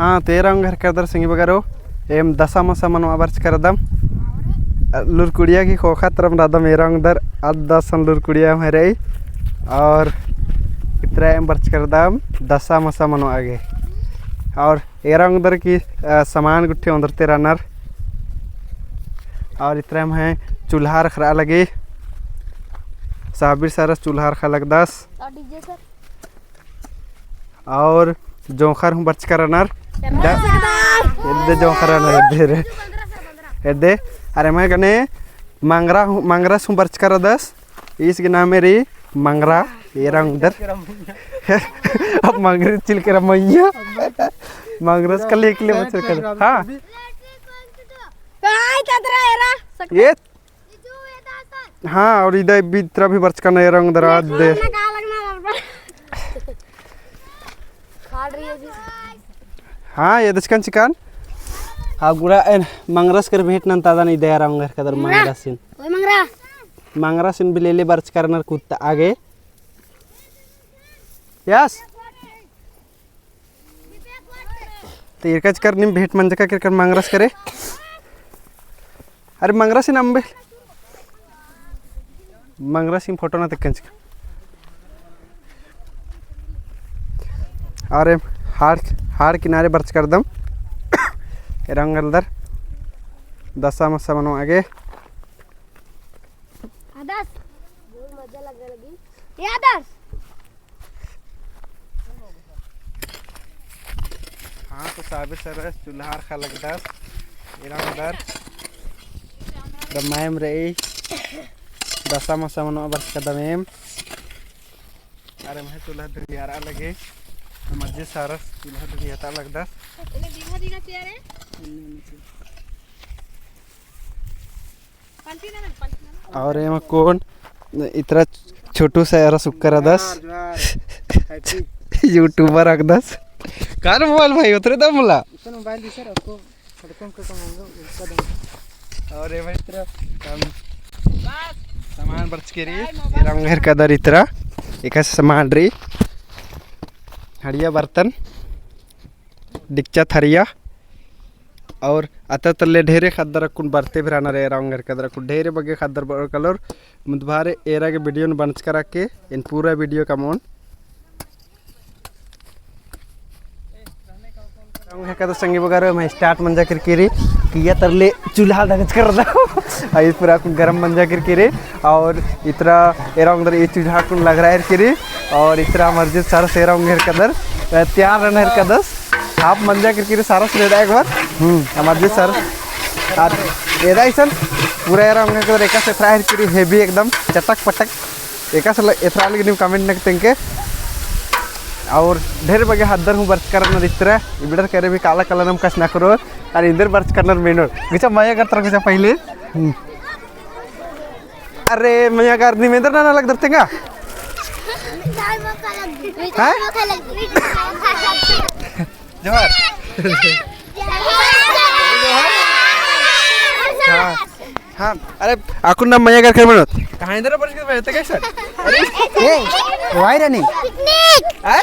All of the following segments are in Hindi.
हाँ तेरा घर कर संगी बगारो एम दसा मसा मन आबार करदम लुरकुड़िया की खोखा तरम राधा मेरा अंदर दसन लुरकुड़िया मेरे और इतना एम बर्च करदम दसा मसा मन आगे और एरा अंदर की सामान गुट्ठे अंदर तेरा नर और इतना में चूल्हा रखा लगे साबिर सारस चूल्हा रखा लग 10 और जोखर हूँ बर्च कर नर जोखर अरे मैं कने मंगरा हूँ बर्च कर 10 इसके नाम मेरी मंगरा एरा उधर अब मंगरे चिल कर मैया मंगरस कल एक ले बच्चे कर हाँ ये हाँ और इधर भी तरह भी बर्च करना एरा उधर आज दे हाँ ये दशकन चिकन हाँ गुड़ा मंगरस कर भेट नन तादा नहीं दे रहा हूँ घर कदर मंगरसिन मंगरसिन भी ले ले बर्च करना कुत्ता आगे यस तो इरकच कर निम भेट मंज का कर मंगरस करे अरे मंगरसिन अंबे मंगरसिन फोटो ना तक कंच अरे हाड़ किनारे बर्च कर दम रंग अंदर दसा मसा मनो आगे आदर्श बहुत मजा लगने लगी ये आदर्श हाँ तो साबिर सरस चूल्हा रखा लग 10 इरा अंदर दमायम रही दसा मसा मनो बर्च कर दमेम अरे मैं चूल्हा धुरियारा लगे मजे सारस चूल्हा धुरियाता लग 10 और ये कौन इतना छोटू सा यार सुक्कर 10 यूट्यूबर रख 10 कार मोबाइल भाई उतरे दम मुला मोबाइल सर आपको और ये भाई इतना सामान बर्च के रही रंग घर का दर इतना एक सामान रही हड़िया बर्तन डिक्चा थरिया और अतर तले ढेरे खद्दर कुन बरते भी रहना रे रंग घर कदर कुन ढेरे बगे खद्दर बर कलर मुद्भारे एरा के वीडियो न बनच करा के इन पूरा वीडियो का मोन रंग घर कदर संगी बगार मैं स्टार्ट मंजा करके रे किया तरले चूल्हा दगच कर दा आई पूरा कुन गरम मंजा करके रे और इतना एरा अंदर ये चूल्हा कुन लग रहा है के रे और इतना मर्जी सारा सेरा घर कदर तैयार रहना है कदर आप मंजा करके सारा लेदा एक बार हमारे सर और एदा ऐसा पूरा यार हमने कदर एका से फ्राई करी हेवी एकदम चटक पटक एका से एथरा लगे कमेंट नक तेंके और ढेर बगे हदर हूँ बर्च करना दिखता है इबडर करे भी काला काला नम कस ना करो और इधर बर्च करना मेनोर गिचा मया करता गिचा पहले अरे मया कर नी मेंदर ना लग दरतेगा हाँ जोहर हाँ हाँ अरे आकुन ना मया कर बनत कहाँ इधर पर के बैठते कैसे अरे ए वाई रनी पिकनिक हैं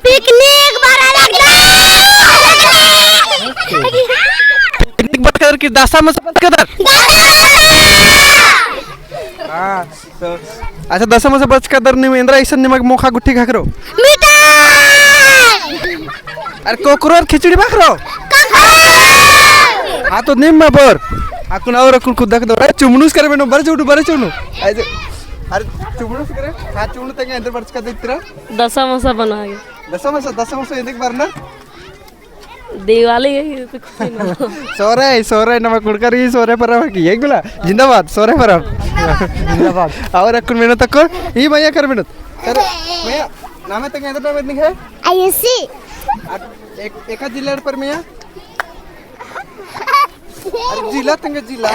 पिकनिक बारा लगदा पिकनिक बटकर की दासा में बट कर हाँ तो अच्छा दसा में बच कर नहीं इंद्रा ऐसा निमक मोखा गुट्ठी खा करो अरे कोकरोर खिचड़ी बाखरो हाँ तो निम में पर आकुन और कुन खुद दो अरे चुमनुस करे मैंने बड़े चुनु ऐसे अरे चुमनुस करे हाँ चुमनु तंगे अंदर बर्च कर देते दसा मसा बना के दसा मसा ये देख बार ना दिवाली है सोरे नमक कुड़कर ही सोरे पर की एक बोला जिंदाबाद सोरे पर जिंदाबाद और अकुन मेहनत तक ही भैया कर मेहनत अरे भैया नाम है तंगे अंदर नाम है आईएससी एक जिला पर मैं अरे जिला तंगे जिला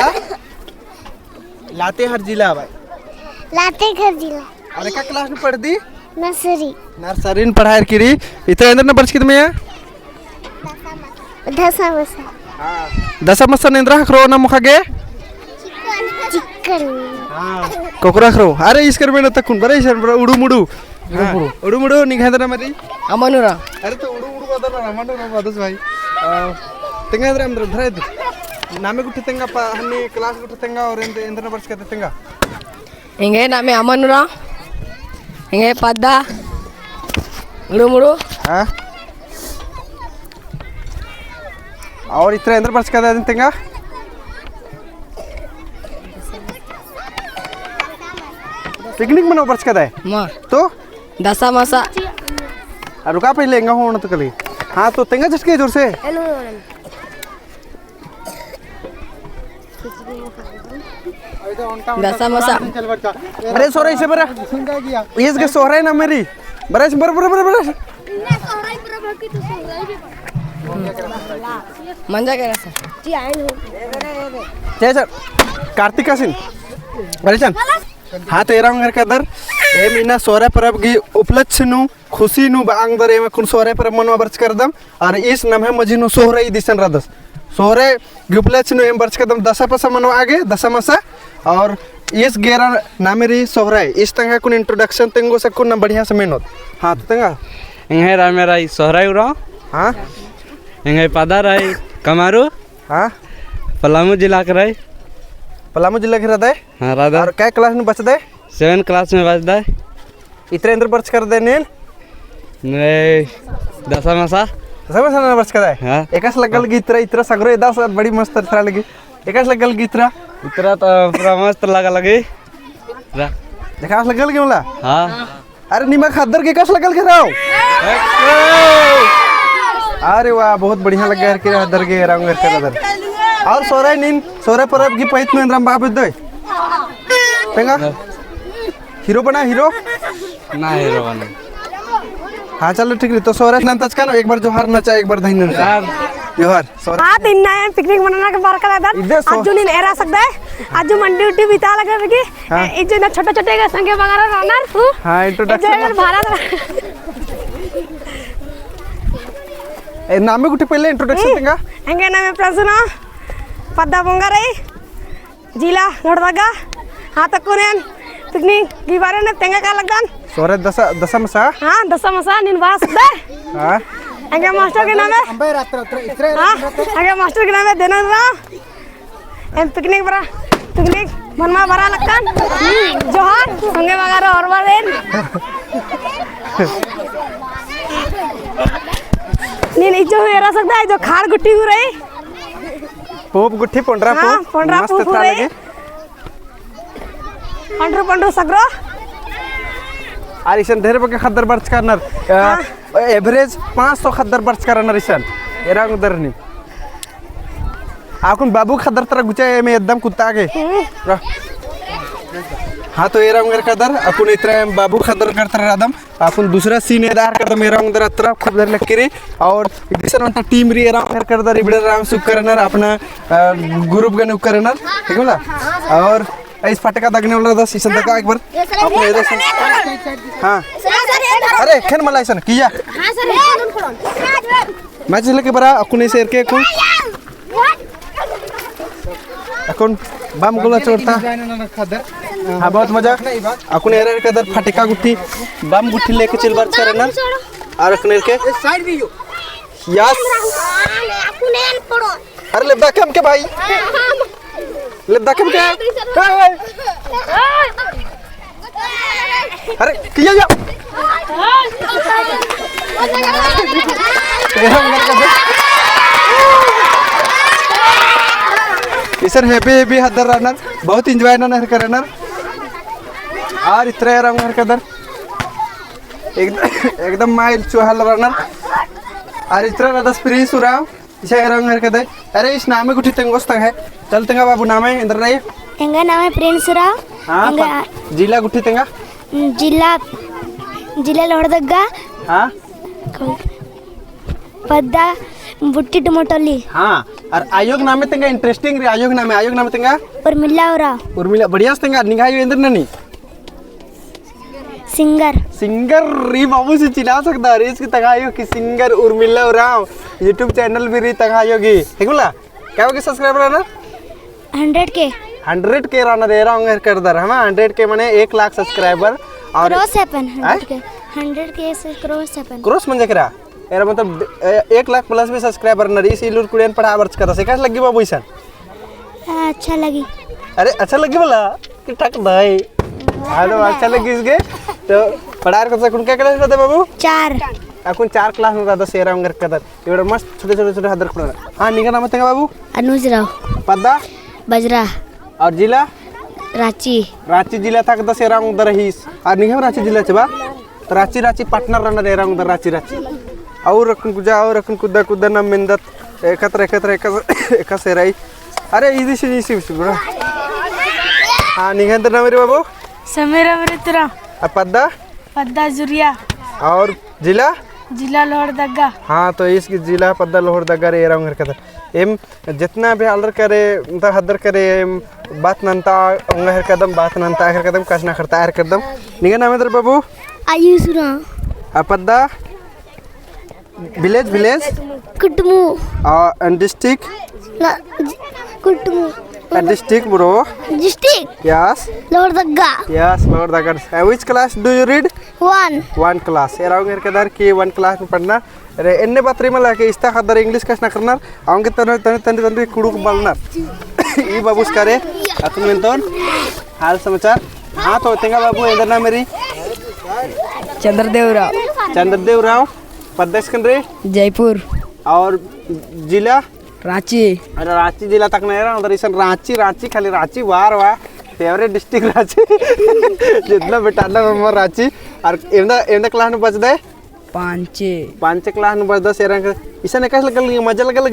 लाते हर जिला भाई लाते हर जिला अरे क्या क्लास में पढ़ दी नर्सरी में पढ़ाई करी इतना अंदर न बर्च कित में दसा मसा हां दसा मसा नेंद्रा खरो ना मुखा गे चिकन हां कोकरा खरो अरे इसकर में न तकुन बरे सर उड़ू मुड़ू उडू मुडू निघायचं मरी ಅಮ್ಮನೂರ अरे तो उडू उडू बदल रामांडू बदस भाई तेंगा ಅಂದ್ರೆ ಅಂದ್ರೆ ಧರ ಇದು ನಾಮೆ ಗುಟ್ಟಿ ತೆಂಗ ಹನ್ನಿ ಕ್ಲಾಸ್ ಗುಟ್ಟಿ ತೆಂಗ ಅವ್ರ ಎಂದ್ರ ಬರ್ಸ್ಕತೆ ತೆಂಗ ಹಿಂಗೆ ನಾಮೆ ಅಮ್ಮನೂರ ಹಿಂಗೆ ಪದ್ದ ಮುಡು ಮುಡು हाँ और इतना अंदर बर्च का तेंगा पिकनिक मनाओ बर्च का ಮ तो ದಸ ಮಸ रुका पहले लेंगा हो तो कली हाँ तो तेंगा झटके जोर से ದಸ ಮಸ अरे सोरा इसे बरा ये इसके सोरा है ना मेरी बरा इसे बरा बरा बरा बरा ಮಂಜ ಕೆಲಸ चल कार्तिक का सीन बरे चल हाँ तेरा घर का दर ए मीना सोरे परब की उपलक्ष्य नु खुशी नु बांग दर ए कुन सोरे परब मनवा बर्च कर दम और इस नम है मजी नु सोहरे दिसन रदस सोहरे की उपलक्ष्य नु एम बर्च कर दम दसा पसा मनवा आगे दसा मसा और इस गेरा नामेरी सोहरे इस तंगा कुन इंट्रोडक्शन तेंगो से कुन बढ़िया से मेहनत हाँ तो तंगा इंगे रामेराई सोहराई उरा हाँ इंगे पदाराई कमारू हाँ पलामू जिला के रही पलामू जिला के रहता है हाँ राधा और क्या क्लास में बच दे 7 क्लास में बजदा है इतने अंदर बर्च कर दे नील दसा मसा सब सारा बर्च कर दे हाँ एकाच लगल गीतरा इतरा सगरो एदा सा बड़ी मस्त तरह लगी एकाच लगल गीतरा इतना तो पूरा मस्त लगा लगी एकाच लगल के मला हाँ अरे निमा खादर के एकाच लगल के राव अरे वाह बहुत बढ़िया लग गया के हदर के राव घर कर दर और सोरे नीन सोरे परब की पैत में राम बाप दे पेंगा हीरो बना हीरो ना हीरो बने हाँ चलो ठीक है तो सोरे नंतच का एक बार जोहार नचा एक बार धइन नचा जोहार सोरे हाँ दिन ना पिकनिक मनाना के बार का इधर सो- आज जो नीन एरा सकता है आज जो मंडी उटी बिता लगा रही हाँ। इज जो ना छोटे छोटे का संगे वगैरह रनर हाँ इंट्रोडक्शन भारत नामे गुटी पहले इंट्रोडक्शन तेंगा हंगे ना मैं प्रश्न पद्दा बोंगारे जिला लोड़वागा हाँ तो कोनेन पिकनिक की बारे में तेंगा का लगन सोरे दसा मसा हाँ दसा मसा नीन बार सकता है हाँ हंगे मास्टर के नाम है हाँ हंगे मास्टर के नाम है देना एम पिकनिक बरा पिकनिक मनवा बरा लगन जोहार संगे वगैरह और बार नीन इज्जो एरा सकता है जो खार गुट्टी हो रही पोप गुट्ठी पंडरा हाँ, पोप पंडरा मस्त पोप हो था रही। लगे पंड्रू पंड्रू सगरो और इसन ढेर बके खद्दर बर्च करनर एवरेज 500 खद्दर बर्च करनर इसन एरा उधर नहीं आकुन बाबू खद्दर तरह गुचे में एकदम कुत्ता के हाँ तो एरा उंगर कदर अपुन इतरे बाबू खदर करतर रादम अपुन दूसरा सीन एदार करदम एरा उंगर अतरा खूब दर लक्कीरी और दिसन अंत टीम री एरा उंगर करदर इबड़े राम सुख करनर अपना ग्रुप गन करनर ठीक है ना और इस फटका दगने वाला दस इसन दगा एक बार अपने इधर से हाँ अरे खेन मला इसन किया मैच लेके बरा अकुन इसे एरके अकुन अकुन बम गोला चोरता हाँ बहुत मजा अकुन एरर के दर फटका गुट्ठी बम गुट्ठी लेके चल बार करना और अकुन के यस अरे ले बैकम के भाई ले बैकम के अरे किया जा इसन हैप्पी हैप्पी हदर रनर बहुत एंजॉय ना नहर करनर और इतरे रंग हर कदर एकदम माइल चुहाल रनर और इतरा रदस फ्री सुराव इसे रंग हर कदर अरे इस नाम में कुछ तंगोस तंग है चल तंगा बाबू नाम है इंद्र रही ಎಂಗ ನಾಮೆ ಪ್ರಿನ್ಸ್ ರಾವ್ हाँ जिला गुट्ठी तंगा ಜಿಲ್ಲಾ ಜಿಲ್ಲೆ ಹೊಡೆದಗ್ಗ हाँ ಪದ್ದ ಬುಟ್ಟಿ ಟೊಮೊಟೊಲಿ हाँ और आयोग नाम में तंगा इंटरेस्टिंग रे आयोग नाम तंगा उर्मिला राव उर्मिला बढ़िया तंगा निगाह इंद्र ननी सिंगर सिंगर री बाबू से चिल्ला सकता है इसकी तगायो की singer Urmila Rao YouTube channel भी री तगायोगी ठीक बोला क्या होगी subscriber runner 100K 100K runner era कर दर हम 100K माने 1 लाख सब्सक्राइबर और क्रॉस हैपन आय? 100 के से क्रॉस हैपन क्रॉस म्हणजे करा यार मतलब 1 लाख प्लस भी सब्सक्राइबर नरी इसी लूर कुड़ियन पढ़ा वर्च करा से कैसे लगी बाबू ईसन अच्छा लगी अरे अच्छा लगी बोला कि ठक भाई हेलो अच्छा लगी इसके तो पढ़ार करता कौन क्या क्लास करते बाबू 4 अकुन 4 क्लास में करता सेरा अंगर करता एवढं मस्त छोटे छोटे छोटे हदर खुड़ा हाँ निका नाम है बाबू अनुज राव पद्दा बजरा और जिला रांची रांची जिला था कदा सेरा उधर रहीस और निका रांची जिला चबा तो रांची रांची पार्टनर रहना दे रहा उधर रांची रांची और रखन कुजा और रखन कुदा कुदा नाम मिंदत एकत्र सेराई अरे इसी बड़ा हाँ निका अंदर नाम मेरे बाबू समीर अमृतराव पद्दा पद्दा जुरिया और जिला जिला लोहरदगा हाँ तो इसकी जिला पद्दा लोहरदगा रे एरा उंगर कदर एम जितना भी अलर करे उनका हदर करे एम बात नंता उंगर कदम बात नंता हर कदम कसना करता हर कदम निगा नाम है बाबू आयुष राव पद्दा विलेज कुटमू और district Kutmu district bro district yes Lohardaga yes Lohardaga which class do you read 1 one class एरा उंगर कदर की 1 क्लास में पढ़ना अरे एन्ने बातरी मला के इस्ता खदर इंग्लिश कसना करना आंगे तने तने तने तने कुड़ुक बलना ई बाबूस करे अतुन मेंतोन हाल समाचार हाँ तो तेंगा बाबू इधर ना मेरी चंद्रदेव राव पद्देश रे जयपुर और जिला रांची अरे रांची जिला तक नहीं रहा उधर इसन रांची खाली रांची वार वाह फेवरेट डिस्ट्रिक्ट रांची जितना बेटाना नंबर रांची और एंदा क्लास में बच दे पांच क्लास में बच दस एरा इसन कैसे लगल मजा लगल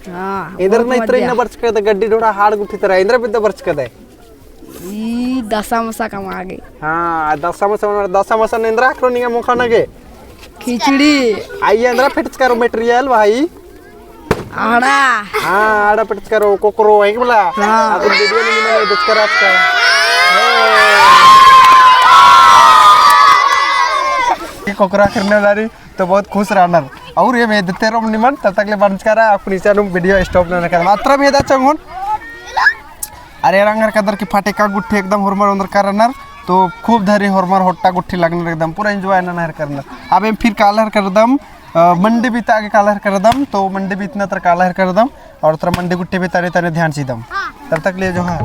हाँ इधर ना इतना इतना बर्च कर दे गड्डी ढोड़ा हाड़ गुठी तरह इधर भी तो बर्च कर दे दशा मसा कमा गई हाँ दसा मसा इंद्रा आखरो निगा मुखा नगे खिचड़ी आइए इंद्रा फिट्स करो मटेरियल भाई आड़ा हाँ आड़ा फिट्स करो कोकरो है कि बोला हाँ तो वीडियो में मैंने फिट्स करा आपका कोकरा करने वाली तो बहुत खुश रहना और ये मैं देते रहो निमन तब तक ले बंद करा आपको नीचे नुम वीडियो स्टॉप ना कर मात्रा भी दा चंगोन अरे रंगर कदर की फाटे का गुट्ठी एकदम हुरमर अंदर करनर तो खूब धरी हुरमर होट्टा गुट्ठी लगने एकदम पूरा एंजॉय ना हर करना अब हम फिर कालर कर दम मंडी भी आगे कालर कर दम तो मंडी भी इतना तर कालर कर दम और तर मंडी गुट्ठी भी तरे तरे ध्यान सी दम तब तक ले जो है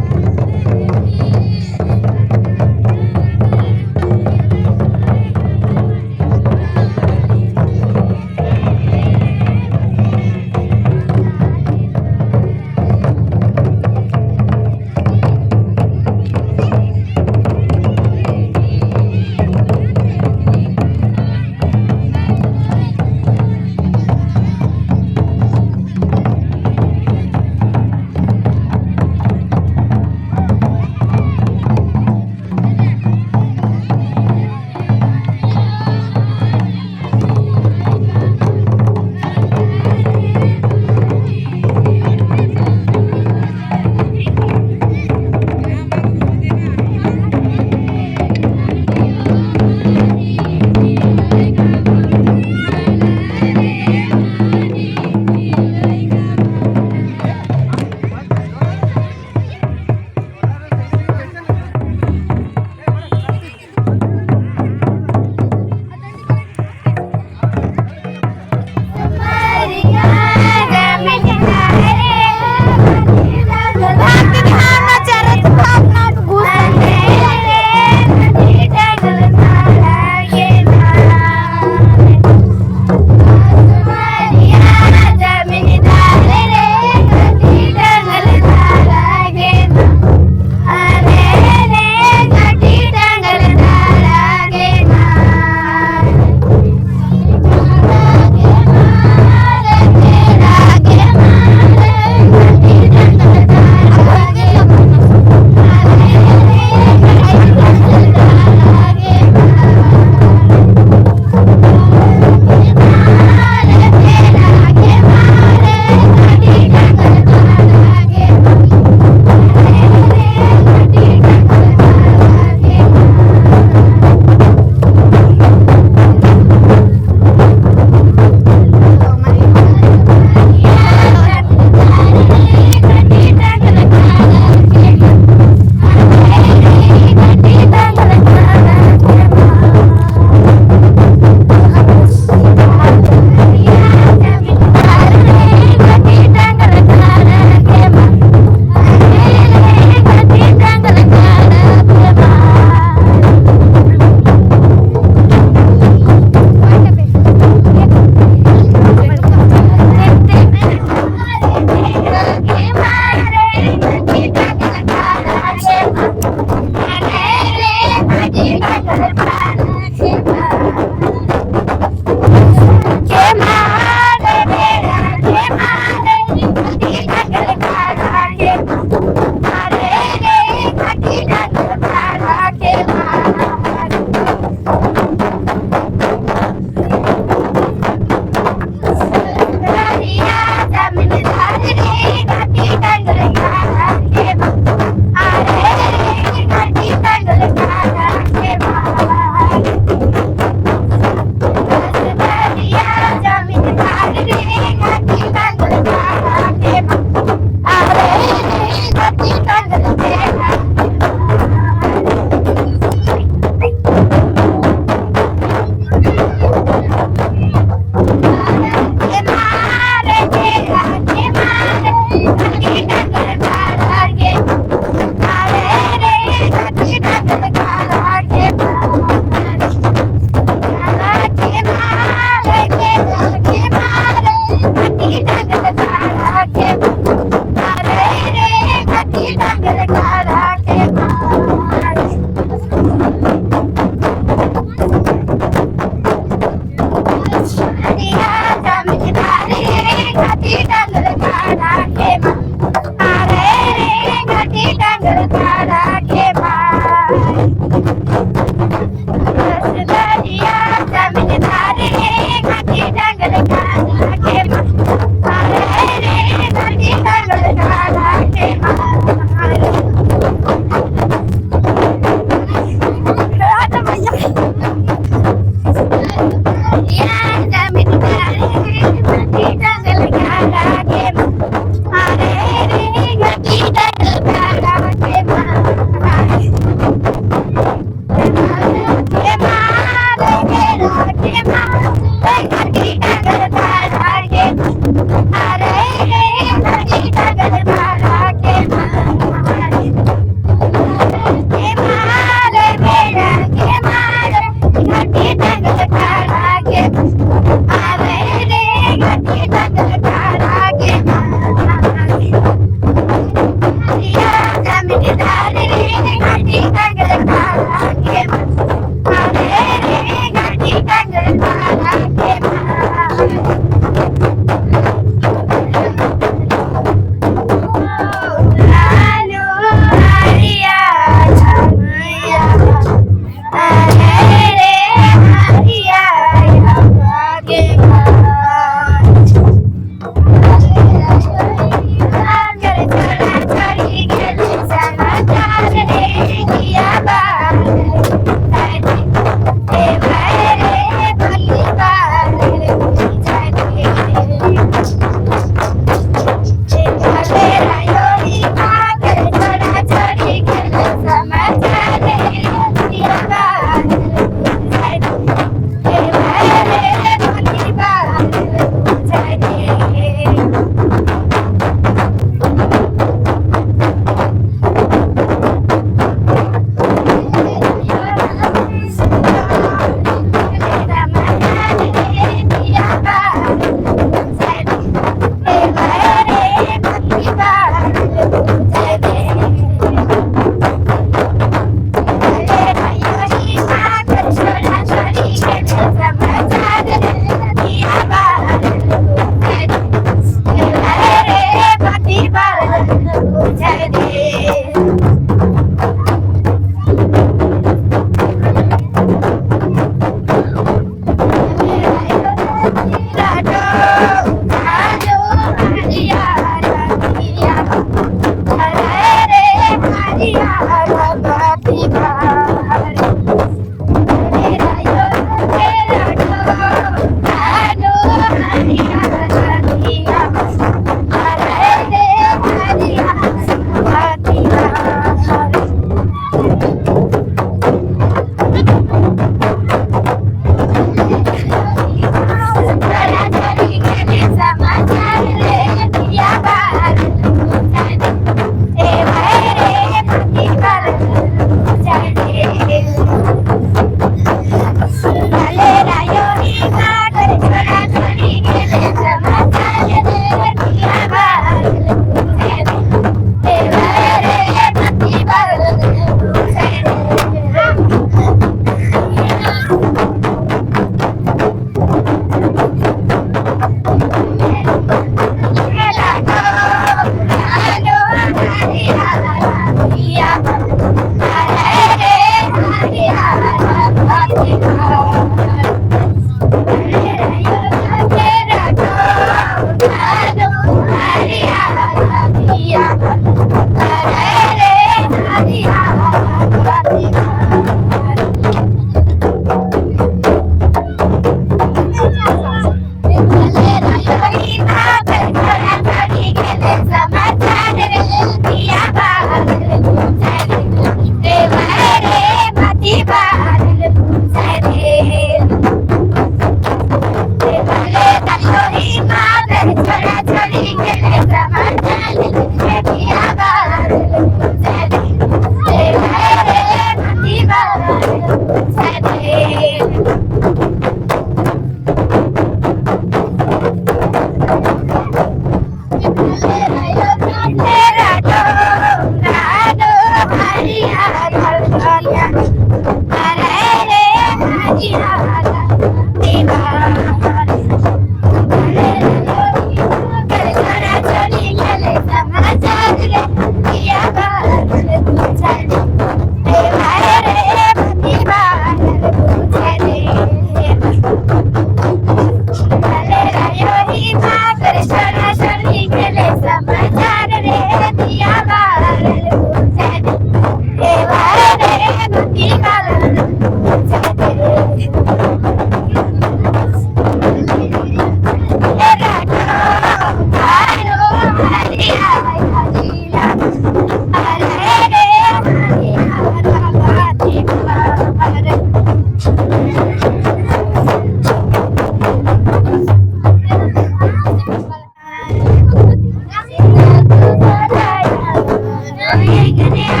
Sorry,